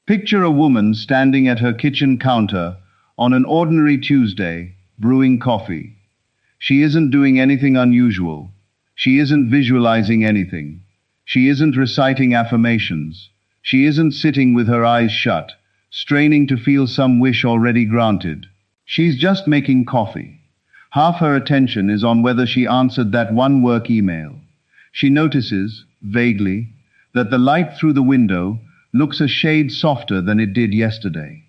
Picture a woman standing at her kitchen counter on an ordinary Tuesday, brewing coffee. She isn't doing anything unusual. She isn't visualizing anything. She isn't reciting affirmations. She isn't sitting with her eyes shut, straining to feel some wish already granted. She's just making coffee. Half her attention is on whether she answered that one work email. She notices, vaguely, that the light through the window looks a shade softer than it did yesterday.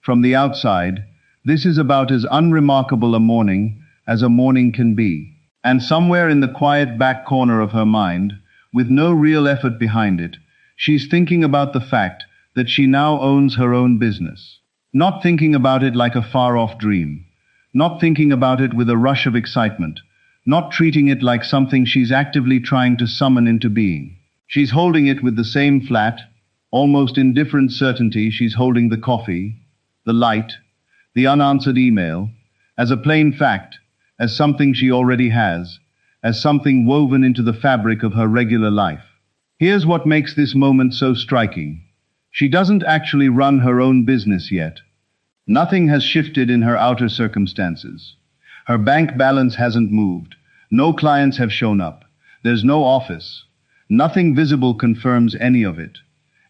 From the outside, this is about as unremarkable a morning as a morning can be. And somewhere in the quiet back corner of her mind, with no real effort behind it, she's thinking about the fact that she now owns her own business. Not thinking about it like a far-off dream. Not thinking about it with a rush of excitement. Not treating it like something she's actively trying to summon into being. She's holding it with the same flat, almost indifferent certainty she's holding the coffee, the light, the unanswered email, as a plain fact, as something she already has, as something woven into the fabric of her regular life. Here's what makes this moment so striking. She doesn't actually run her own business yet. Nothing has shifted in her outer circumstances. Her bank balance hasn't moved. No clients have shown up. There's no office. Nothing visible confirms any of it.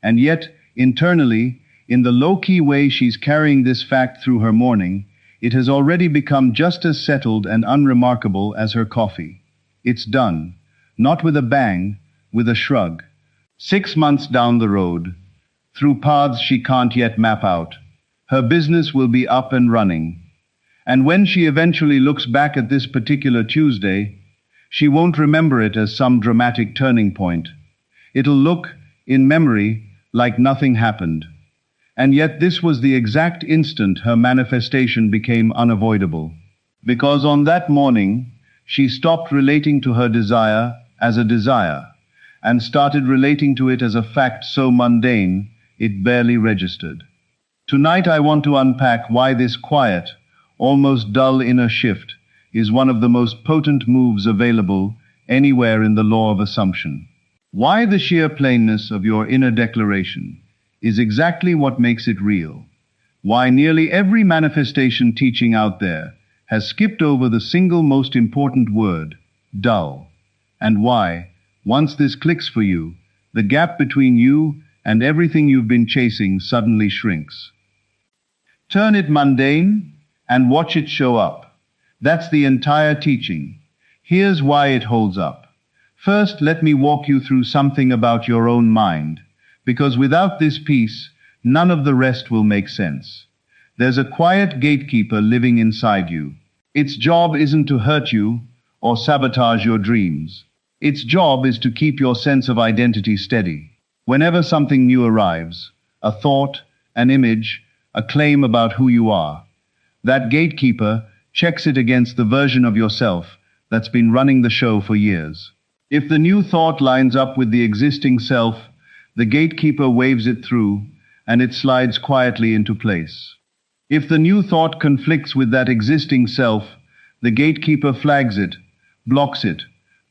And yet, internally, in the low-key way she's carrying this fact through her morning, it has already become just as settled and unremarkable as her coffee. It's done. Not with a bang, with a shrug. 6 months down the road, through paths she can't yet map out, her business will be up and running. And when she eventually looks back at this particular Tuesday, she won't remember it as some dramatic turning point. It'll look, in memory, like nothing happened. And yet this was the exact instant her manifestation became unavoidable. Because on that morning, she stopped relating to her desire as a desire, and started relating to it as a fact so mundane, it barely registered. Tonight I want to unpack why this quiet, almost dull inner shift is one of the most potent moves available anywhere in the law of assumption. Why the sheer plainness of your inner declaration is exactly what makes it real. Why nearly every manifestation teaching out there has skipped over the single most important word, dull. And why, once this clicks for you, the gap between you and everything you've been chasing suddenly shrinks. Turn it mundane and watch it show up. That's the entire teaching. Here's why it holds up. First, let me walk you through something about your own mind, because without this piece, none of the rest will make sense. There's a quiet gatekeeper living inside you. Its job isn't to hurt you or sabotage your dreams. Its job is to keep your sense of identity steady. Whenever something new arrives, a thought, an image, a claim about who you are, that gatekeeper checks it against the version of yourself that's been running the show for years. If the new thought lines up with the existing self, the gatekeeper waves it through, and it slides quietly into place. If the new thought conflicts with that existing self, the gatekeeper flags it, blocks it,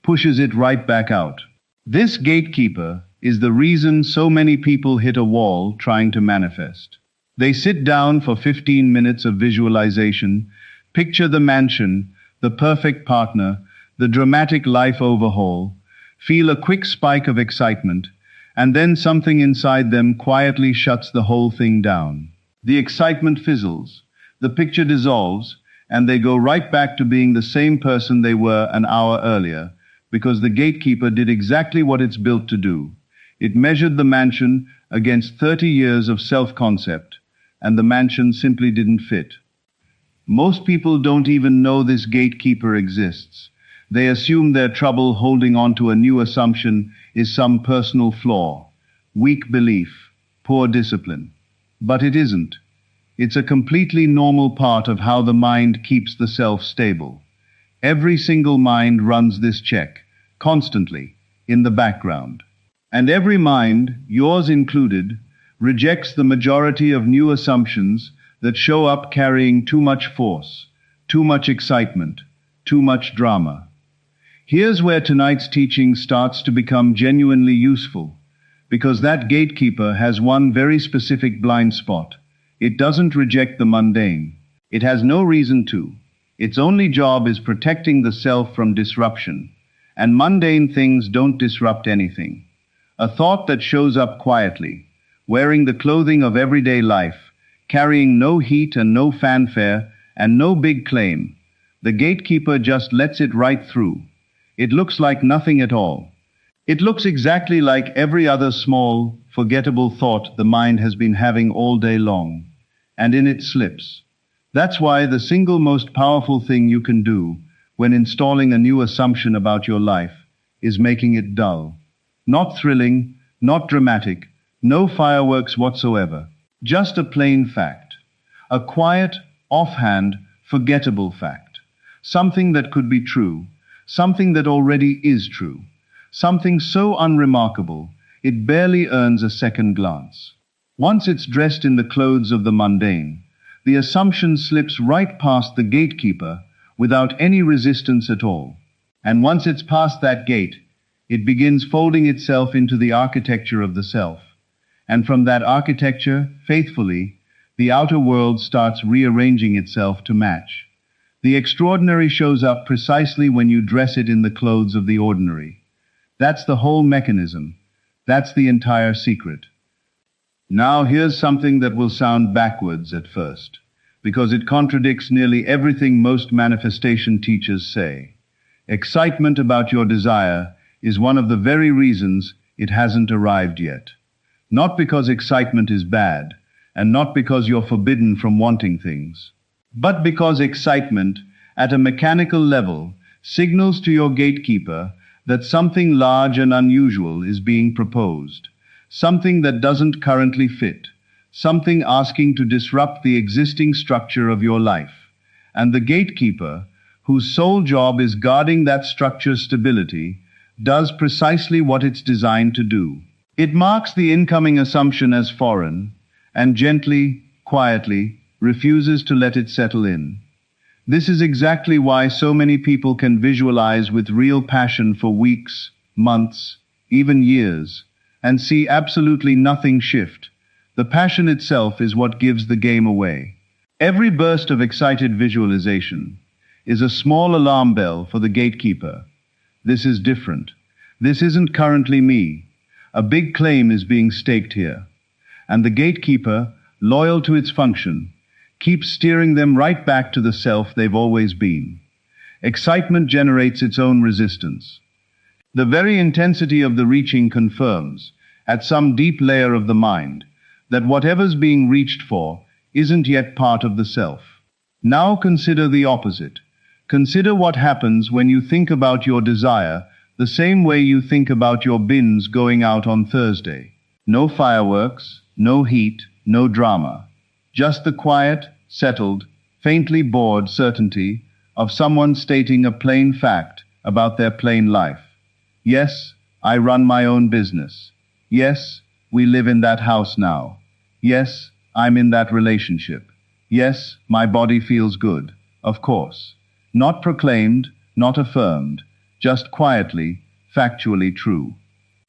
pushes it right back out. This gatekeeper is the reason so many people hit a wall trying to manifest. They sit down for 15 minutes of visualization, picture the mansion, the perfect partner, the dramatic life overhaul, feel a quick spike of excitement, and then something inside them quietly shuts the whole thing down. The excitement fizzles, the picture dissolves, and they go right back to being the same person they were an hour earlier, because the gatekeeper did exactly what it's built to do. It measured the mansion against 30 years of self-concept, and the mansion simply didn't fit. Most people don't even know this gatekeeper exists. They assume their trouble holding on to a new assumption is some personal flaw, weak belief, poor discipline. But it isn't. It's a completely normal part of how the mind keeps the self stable. Every single mind runs this check, constantly, in the background. And every mind, yours included, rejects the majority of new assumptions that show up carrying too much force, too much excitement, too much drama. Here's where tonight's teaching starts to become genuinely useful, Because that gatekeeper has one very specific blind spot. It doesn't reject the mundane. It has no reason to. Its only job is protecting the self from disruption. And mundane things don't disrupt anything. A thought that shows up quietly, wearing the clothing of everyday life, carrying no heat and no fanfare and no big claim. The gatekeeper just lets it right through. It looks like nothing at all. It looks exactly like every other small, forgettable thought the mind has been having all day long. And in it slips. That's why the single most powerful thing you can do when installing a new assumption about your life is making it dull. Not thrilling, not dramatic, no fireworks whatsoever. Just a plain fact. A quiet, offhand, forgettable fact. Something that could be true. Something that already is true. Something so unremarkable, it barely earns a second glance. Once it's dressed in the clothes of the mundane, the assumption slips right past the gatekeeper without any resistance at all. And once it's past that gate, it begins folding itself into the architecture of the self. And from that architecture, faithfully, the outer world starts rearranging itself to match. The extraordinary shows up precisely when you dress it in the clothes of the ordinary. That's the whole mechanism. That's the entire secret. Now here's something that will sound backwards at first, because it contradicts nearly everything most manifestation teachers say. Excitement about your desire is one of the very reasons it hasn't arrived yet. Not because excitement is bad, and not because you're forbidden from wanting things, but because excitement, at a mechanical level, signals to your gatekeeper that something large and unusual is being proposed, something that doesn't currently fit, something asking to disrupt the existing structure of your life. And the gatekeeper, whose sole job is guarding that structure's stability, does precisely what it's designed to do. It marks the incoming assumption as foreign, and gently, quietly, refuses to let it settle in. This is exactly why so many people can visualize with real passion for weeks, months, even years, and see absolutely nothing shift. The passion itself is what gives the game away. Every burst of excited visualization is a small alarm bell for the gatekeeper. This is different. This isn't currently me. A big claim is being staked here. And the gatekeeper, loyal to its function, keeps steering them right back to the self they've always been. Excitement generates its own resistance. The very intensity of the reaching confirms, at some deep layer of the mind, that whatever's being reached for isn't yet part of the self. Now consider the opposite. Consider what happens when you think about your desire the same way you think about your bins going out on Thursday. No fireworks, no heat, no drama. Just the quiet, settled, faintly bored certainty of someone stating a plain fact about their plain life. Yes, I run my own business. Yes, we live in that house now. Yes, I'm in that relationship. Yes, my body feels good. Of course. Not proclaimed, not affirmed, just quietly, factually true.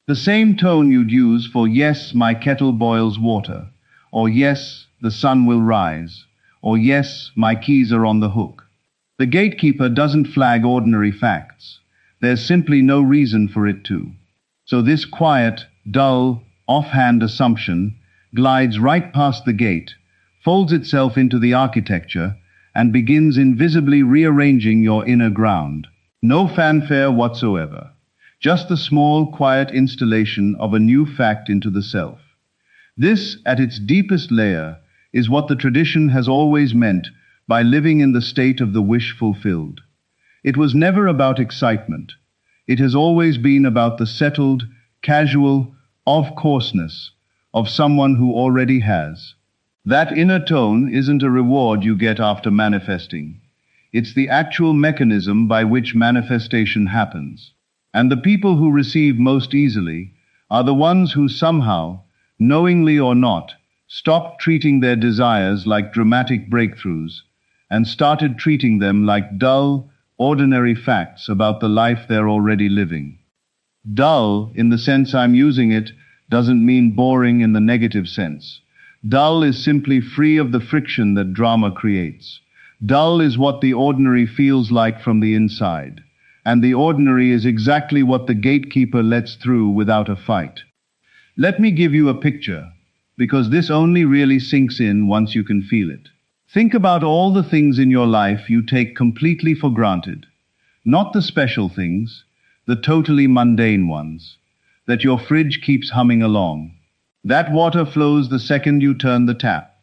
The same tone you'd use for yes, my kettle boils water, or yes, the sun will rise, or yes, my keys are on the hook. The gatekeeper doesn't flag ordinary facts. There's simply no reason for it to. So this quiet, dull, offhand assumption glides right past the gate, folds itself into the architecture, and begins invisibly rearranging your inner ground. No fanfare whatsoever. Just the small, quiet installation of a new fact into the self. This, at its deepest layer, is what the tradition has always meant by living in the state of the wish fulfilled. It was never about excitement. It has always been about the settled, casual, of-courseness of someone who already has. That inner tone isn't a reward you get after manifesting. It's the actual mechanism by which manifestation happens. And the people who receive most easily are the ones who somehow, knowingly or not, stopped treating their desires like dramatic breakthroughs and started treating them like dull, ordinary facts about the life they're already living. Dull, in the sense I'm using it, doesn't mean boring in the negative sense. Dull is simply free of the friction that drama creates. Dull is what the ordinary feels like from the inside. And the ordinary is exactly what the gatekeeper lets through without a fight. Let me give you a picture, because this only really sinks in once you can feel it. Think about all the things in your life you take completely for granted. Not the special things, the totally mundane ones. That your fridge keeps humming along. That water flows the second you turn the tap.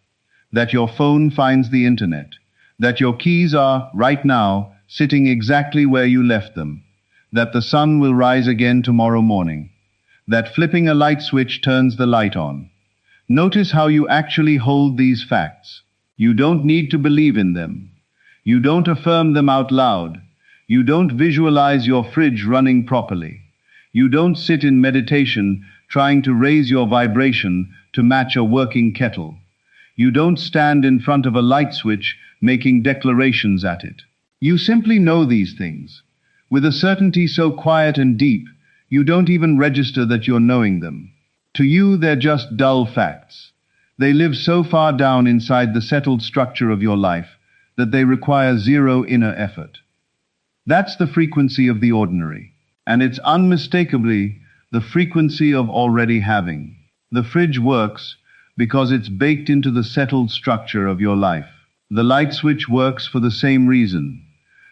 That your phone finds the internet. That your keys are, right now, sitting exactly where you left them. That the sun will rise again tomorrow morning. That flipping a light switch turns the light on. Notice how you actually hold these facts. You don't need to believe in them. You don't affirm them out loud. You don't visualize your fridge running properly. You don't sit in meditation trying to raise your vibration to match a working kettle. You don't stand in front of a light switch making declarations at it. You simply know these things. With a certainty so quiet and deep, you don't even register that you're knowing them. To you, they're just dull facts. They live so far down inside the settled structure of your life that they require zero inner effort. That's the frequency of the ordinary. And it's unmistakably the frequency of already having. The fridge works because it's baked into the settled structure of your life. The light switch works for the same reason.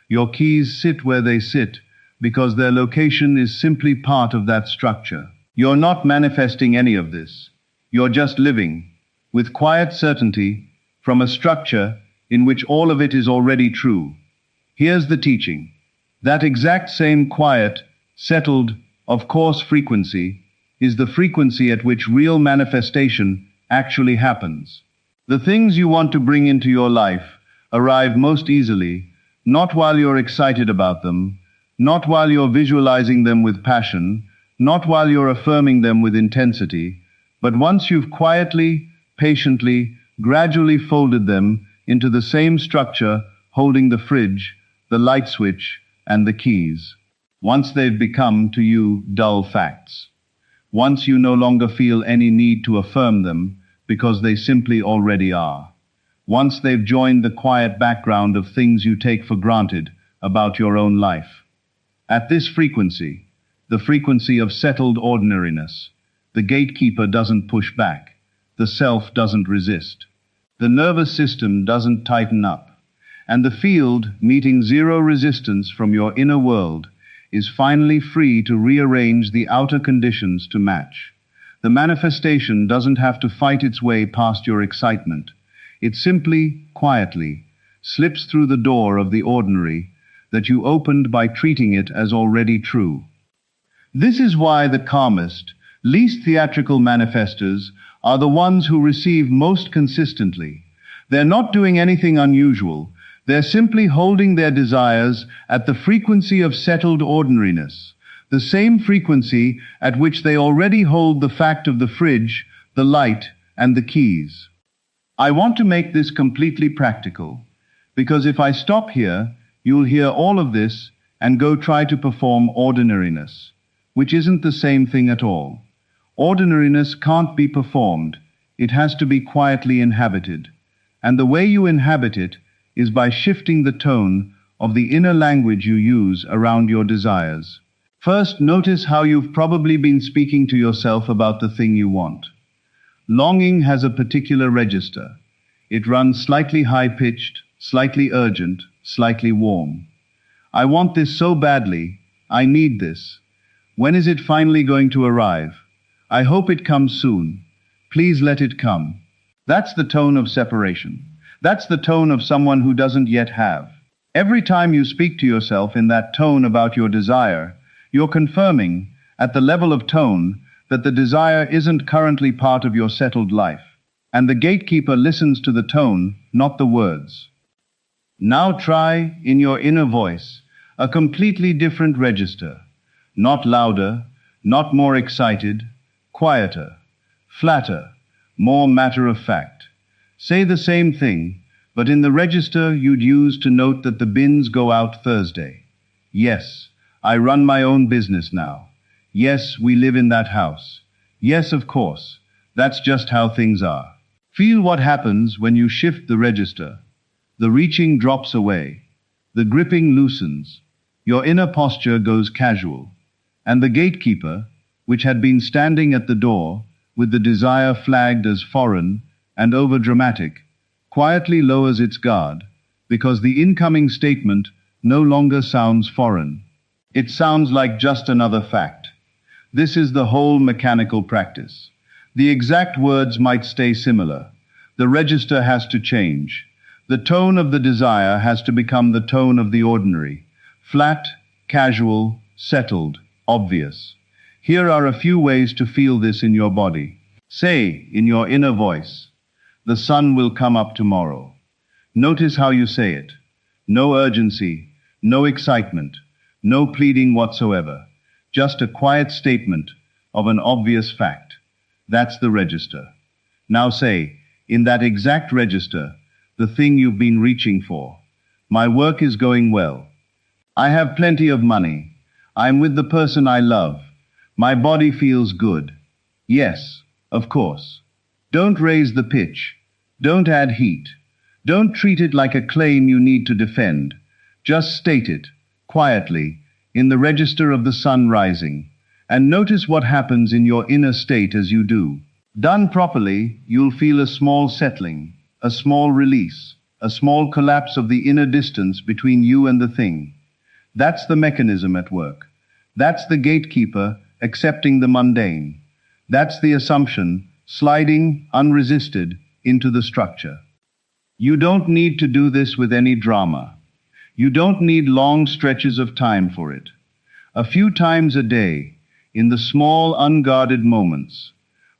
Your keys sit where they sit because their location is simply part of that structure. You're not manifesting any of this. You're just living, with quiet certainty, from a structure in which all of it is already true. Here's the teaching. That exact same quiet, settled, of course frequency, is the frequency at which real manifestation actually happens. The things you want to bring into your life arrive most easily, not while you're excited about them, not while you're visualizing them with passion, not while you're affirming them with intensity, but once you've quietly, patiently, gradually folded them into the same structure holding the fridge, the light switch, and the keys. Once they've become, to you, dull facts. Once you no longer feel any need to affirm them because they simply already are. Once they've joined the quiet background of things you take for granted about your own life. At this frequency, the frequency of settled ordinariness, the gatekeeper doesn't push back. The self doesn't resist. The nervous system doesn't tighten up. And the field, meeting zero resistance from your inner world, is finally free to rearrange the outer conditions to match. The manifestation doesn't have to fight its way past your excitement. It simply, quietly, slips through the door of the ordinary that you opened by treating it as already true. This is why the calmest, least theatrical manifestors are the ones who receive most consistently. They're not doing anything unusual. They're simply holding their desires at the frequency of settled ordinariness, the same frequency at which they already hold the fact of the fridge, the light, and the keys. I want to make this completely practical, because if I stop here, you'll hear all of this and go try to perform ordinariness, which isn't the same thing at all. Ordinariness can't be performed. It has to be quietly inhabited. And the way you inhabit it is by shifting the tone of the inner language you use around your desires. First, notice how you've probably been speaking to yourself about the thing you want. Longing has a particular register. It runs slightly high-pitched, slightly urgent, slightly warm. I want this so badly. I need this. When is it finally going to arrive? I hope it comes soon. Please let it come. That's the tone of separation. That's the tone of someone who doesn't yet have. Every time you speak to yourself in that tone about your desire, you're confirming, at the level of tone, that the desire isn't currently part of your settled life. And the gatekeeper listens to the tone, not the words. Now try, in your inner voice, a completely different register. Not louder, not more excited, quieter, flatter, more matter of fact. Say the same thing, but in the register you'd use to note that the bins go out Thursday. Yes, I run my own business now. Yes, we live in that house. Yes, of course. That's just how things are. Feel what happens when you shift the register. The reaching drops away. The gripping loosens. Your inner posture goes casual. And the gatekeeper, which had been standing at the door, with the desire flagged as foreign and overdramatic, quietly lowers its guard, because the incoming statement no longer sounds foreign. It sounds like just another fact. This is the whole mechanical practice. The exact words might stay similar. The register has to change. The tone of the desire has to become the tone of the ordinary. Flat, casual, settled, obvious. Here are a few ways to feel this in your body. Say, in your inner voice, "The sun will come up tomorrow." Notice how you say it. No urgency, no excitement, no pleading whatsoever. Just a quiet statement of an obvious fact. That's the register. Now say, in that exact register, the thing you've been reaching for. My work is going well. I have plenty of money. I'm with the person I love. My body feels good. Yes, of course. Don't raise the pitch. Don't add heat. Don't treat it like a claim you need to defend. Just state it, quietly, in the register of the sun rising, and notice what happens in your inner state as you do. Done properly, you'll feel a small settling, a small release, a small collapse of the inner distance between you and the thing. That's the mechanism at work. That's the gatekeeper accepting the mundane. That's the assumption, sliding, unresisted, into the structure. You don't need to do this with any drama. You don't need long stretches of time for it. A few times a day, in the small, unguarded moments,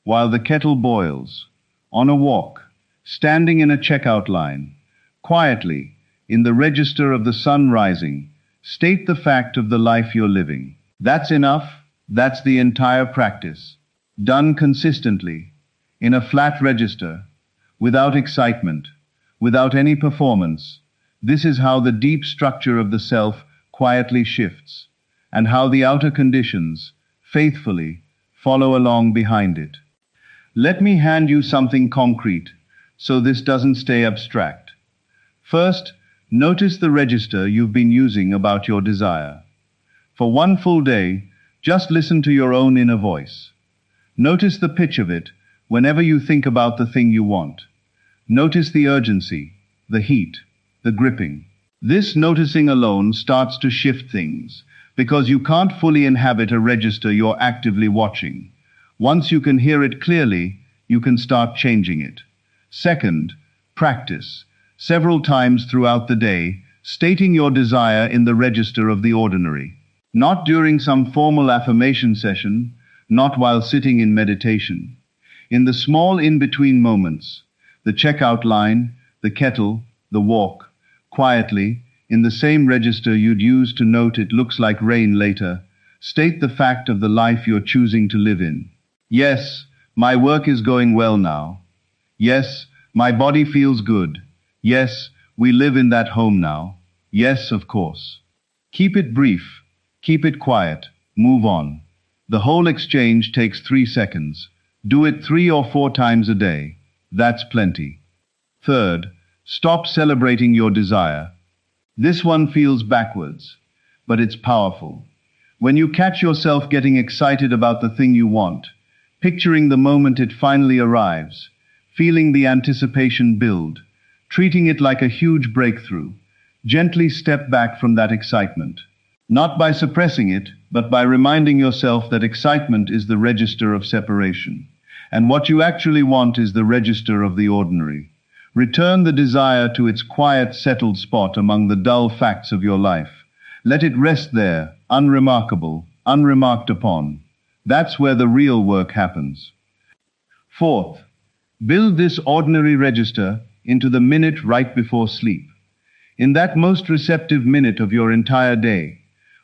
while the kettle boils, on a walk, standing in a checkout line, quietly, in the register of the sun rising, state the fact of the life you're living. That's enough. That's the entire practice. Done consistently, in a flat register, without excitement, without any performance. This is how the deep structure of the self quietly shifts, and how the outer conditions, faithfully, follow along behind it. Let me hand you something concrete, so this doesn't stay abstract. First, notice the register you've been using about your desire. For one full day, just listen to your own inner voice. Notice the pitch of it whenever you think about the thing you want. Notice the urgency, the heat, the gripping. This noticing alone starts to shift things, because you can't fully inhabit a register you're actively watching. Once you can hear it clearly, you can start changing it. Second, practice, several times throughout the day, stating your desire in the register of the ordinary. Not during some formal affirmation session, not while sitting in meditation. In the small in-between moments, the checkout line, the kettle, the walk, quietly, in the same register you'd use to note it looks like rain later, state the fact of the life you're choosing to live in. Yes, my work is going well now. Yes, my body feels good. Yes, we live in that home now. Yes, of course. Keep it brief. Keep it quiet. Move on. The whole exchange takes 3 seconds. Do it 3 or 4 times a day. That's plenty. Third, stop celebrating your desire. This one feels backwards, but it's powerful. When you catch yourself getting excited about the thing you want, picturing the moment it finally arrives, feeling the anticipation build, treating it like a huge breakthrough, gently step back from that excitement. Not by suppressing it, but by reminding yourself that excitement is the register of separation, and what you actually want is the register of the ordinary. Return the desire to its quiet, settled spot among the dull facts of your life. Let it rest there, unremarkable, unremarked upon. That's where the real work happens. Fourth, build this ordinary register into the minute right before sleep. In that most receptive minute of your entire day,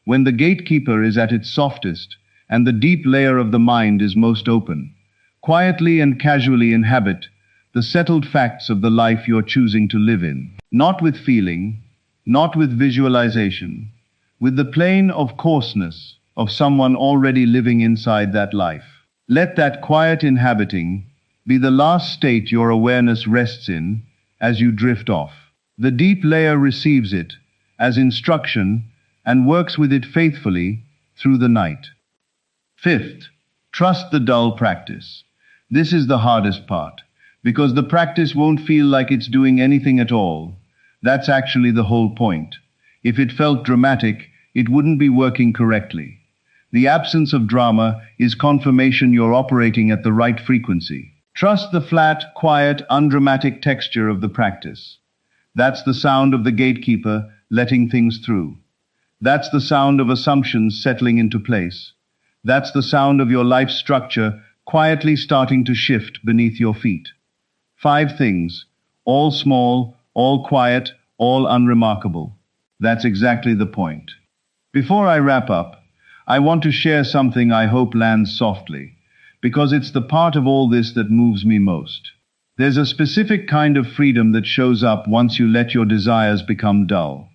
when the gatekeeper is at its softest and the deep layer of the mind is most open, quietly and casually inhabit the settled facts of the life you're choosing to live in. Not with feeling, not with visualization, with the plain of coarseness of someone already living inside that life. Let that quiet inhabiting be the last state your awareness rests in as you drift off. The deep layer receives it as instruction and works with it faithfully through the night. Fifth, trust the dull practice. This is the hardest part, because the practice won't feel like it's doing anything at all. That's actually the whole point. If it felt dramatic, it wouldn't be working correctly. The absence of drama is confirmation you're operating at the right frequency. Trust the flat, quiet, undramatic texture of the practice. That's the sound of the gatekeeper letting things through. That's the sound of assumptions settling into place. That's the sound of your life structure quietly starting to shift beneath your feet. 5 things, all small, all quiet, all unremarkable. That's exactly the point. Before I wrap up, I want to share something I hope lands softly, because it's the part of all this that moves me most. There's a specific kind of freedom that shows up once you let your desires become dull.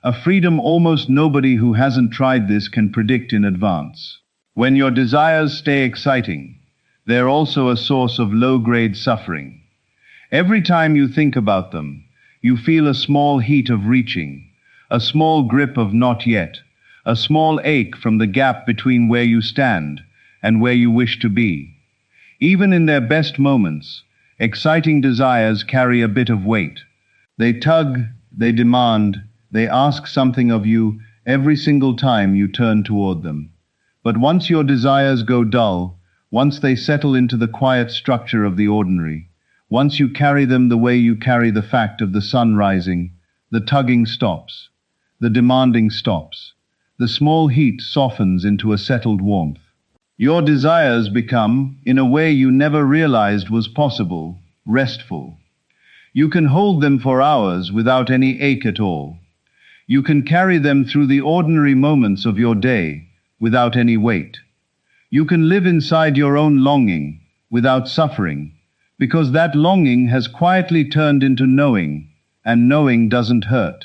A freedom almost nobody who hasn't tried this can predict in advance. When your desires stay exciting, they're also a source of low-grade suffering. Every time you think about them, you feel a small heat of reaching, a small grip of not yet, a small ache from the gap between where you stand and where you wish to be. Even in their best moments, exciting desires carry a bit of weight. They tug, they demand, they ask something of you every single time you turn toward them. But once your desires go dull, once they settle into the quiet structure of the ordinary, once you carry them the way you carry the fact of the sun rising, the tugging stops, the demanding stops. The small heat softens into a settled warmth. Your desires become, in a way you never realized was possible, restful. You can hold them for hours without any ache at all. You can carry them through the ordinary moments of your day without any weight. You can live inside your own longing without suffering, because that longing has quietly turned into knowing, and knowing doesn't hurt.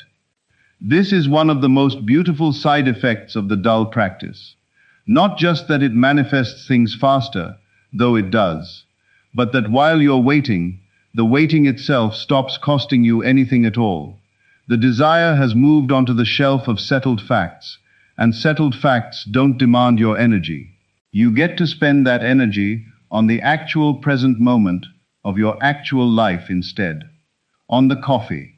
This is one of the most beautiful side effects of the dull practice. Not just that it manifests things faster, though it does, but that while you're waiting, the waiting itself stops costing you anything at all. The desire has moved onto the shelf of settled facts, and settled facts don't demand your energy. You get to spend that energy on the actual present moment of your actual life instead. On the coffee,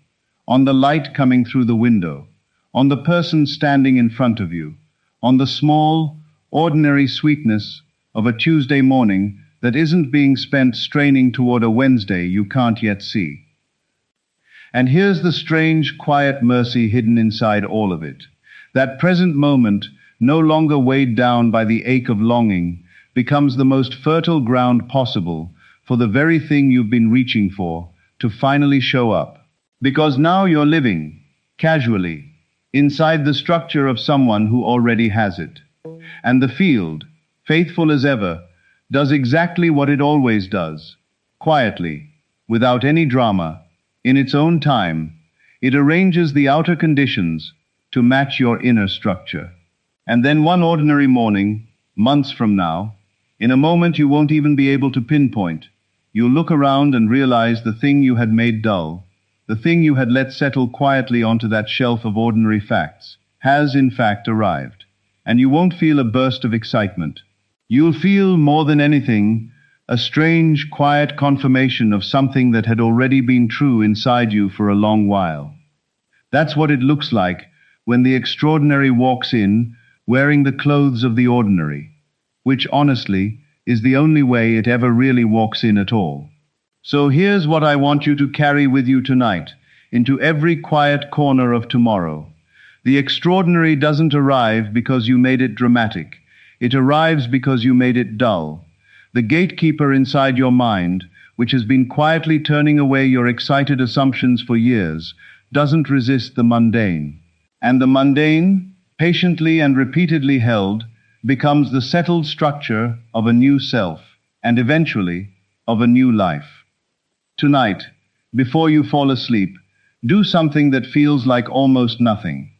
on the light coming through the window, on the person standing in front of you, on the small, ordinary sweetness of a Tuesday morning that isn't being spent straining toward a Wednesday you can't yet see. And here's the strange, quiet mercy hidden inside all of it. That present moment, no longer weighed down by the ache of longing, becomes the most fertile ground possible for the very thing you've been reaching for to finally show up. Because now you're living, casually, inside the structure of someone who already has it. And the field, faithful as ever, does exactly what it always does. Quietly, without any drama, in its own time, it arranges the outer conditions to match your inner structure. And then one ordinary morning, months from now, in a moment you won't even be able to pinpoint, you'll look around and realize the thing you had made dull, the thing you had let settle quietly onto that shelf of ordinary facts, has in fact arrived. And you won't feel a burst of excitement. You'll feel, more than anything, a strange, quiet confirmation of something that had already been true inside you for a long while. That's what it looks like when the extraordinary walks in, wearing the clothes of the ordinary, which honestly is the only way it ever really walks in at all. So here's what I want you to carry with you tonight, into every quiet corner of tomorrow. The extraordinary doesn't arrive because you made it dramatic. It arrives because you made it dull. The gatekeeper inside your mind, which has been quietly turning away your excited assumptions for years, doesn't resist the mundane. And the mundane, patiently and repeatedly held, becomes the settled structure of a new self, and eventually, of a new life. Tonight, before you fall asleep, do something that feels like almost nothing.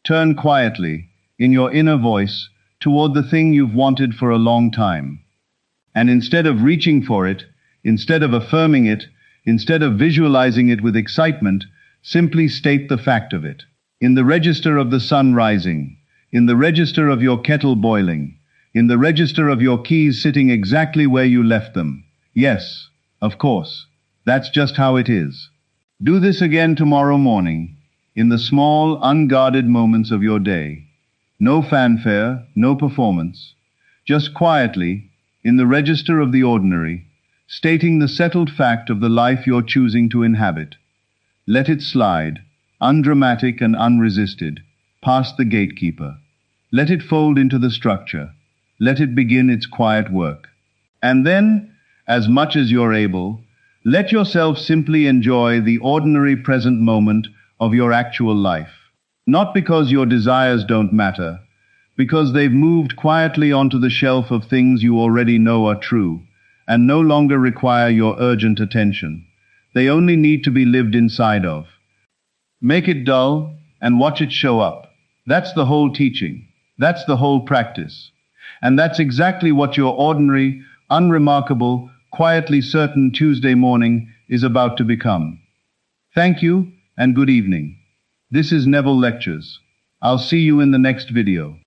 Turn quietly, in your inner voice, toward the thing you've wanted for a long time. And instead of reaching for it, instead of affirming it, instead of visualizing it with excitement, simply state the fact of it. In the register of the sun rising, in the register of your kettle boiling, in the register of your keys sitting exactly where you left them. Yes, of course, that's just how it is. Do this again tomorrow morning, in the small, unguarded moments of your day. No fanfare, no performance. Just quietly, in the register of the ordinary, stating the settled fact of the life you're choosing to inhabit. Let it slide, undramatic and unresisted, past the gatekeeper. Let it fold into the structure. Let it begin its quiet work. And then, as much as you're able, let yourself simply enjoy the ordinary present moment of your actual life. Not because your desires don't matter, because they've moved quietly onto the shelf of things you already know are true, and no longer require your urgent attention. They only need to be lived inside of. Make it dull, and watch it show up. That's the whole teaching. That's the whole practice. And that's exactly what your ordinary, unremarkable, quietly certain Tuesday morning is about to become. Thank you, and good evening. This is Neville Lectures. I'll see you in the next video.